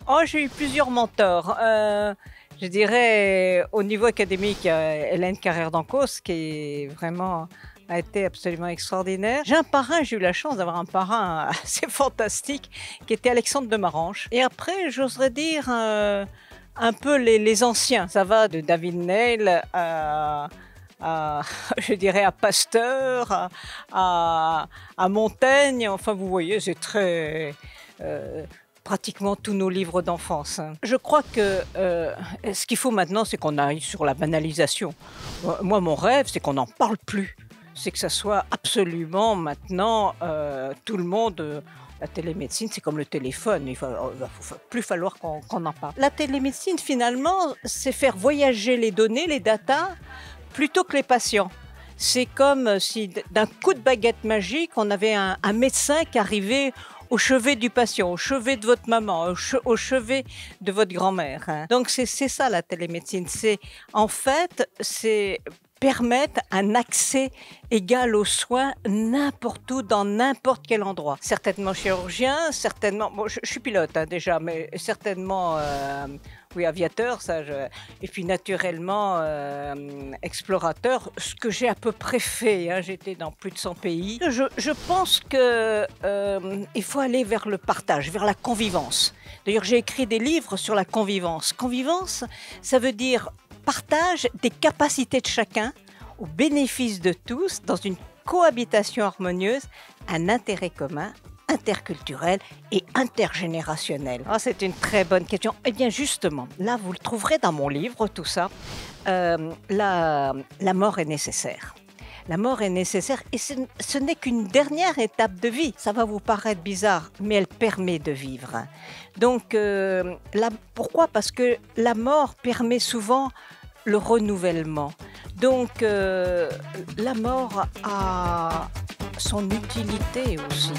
Oh, j'ai eu plusieurs mentors. Je dirais au niveau académique, Hélène Carrère d'Encausse qui est vraiment a été absolument extraordinaire. J'ai un parrain, j'ai eu la chance d'avoir un parrain assez fantastique qui était Alexandre de Marange. Et après, j'oserais dire un peu les anciens. Ça va de David Neil à je dirais à Pasteur, à Montaigne. Enfin, vous voyez, c'est très pratiquement tous nos livres d'enfance. Je crois que ce qu'il faut maintenant, c'est qu'on aille sur la banalisation. Moi, mon rêve, c'est qu'on n'en parle plus. C'est que ça soit absolument maintenant tout le monde. La télémédecine, c'est comme le téléphone, il va plus falloir qu'on en parle. La télémédecine, finalement, c'est faire voyager les données, les datas, plutôt que les patients. C'est comme si d'un coup de baguette magique, on avait un médecin qui arrivait au chevet du patient, au chevet de votre maman, au chevet de votre grand-mère. Donc c'est ça la télémédecine. C'est permettre un accès égal aux soins n'importe où, dans n'importe quel endroit. Certainement chirurgien, certainement... Bon, je suis pilote déjà, mais certainement... oui, aviateur, et puis naturellement explorateur, ce que j'ai à peu près fait. J'étais dans plus de 100 pays. Je pense qu'il faut aller vers le partage, vers la convivence. D'ailleurs, j'ai écrit des livres sur la convivence. Convivence, ça veut dire partage des capacités de chacun au bénéfice de tous dans une cohabitation harmonieuse, un intérêt commun, interculturel et intergénérationnel. Oh, c'est une très bonne question. Eh bien justement, là vous le trouverez dans mon livre, tout ça. La mort est nécessaire. La mort est nécessaire et ce n'est qu'une dernière étape de vie. Ça va vous paraître bizarre, mais elle permet de vivre. Donc, pourquoi? Parce que la mort permet souvent le renouvellement. Donc, la mort a son utilité aussi.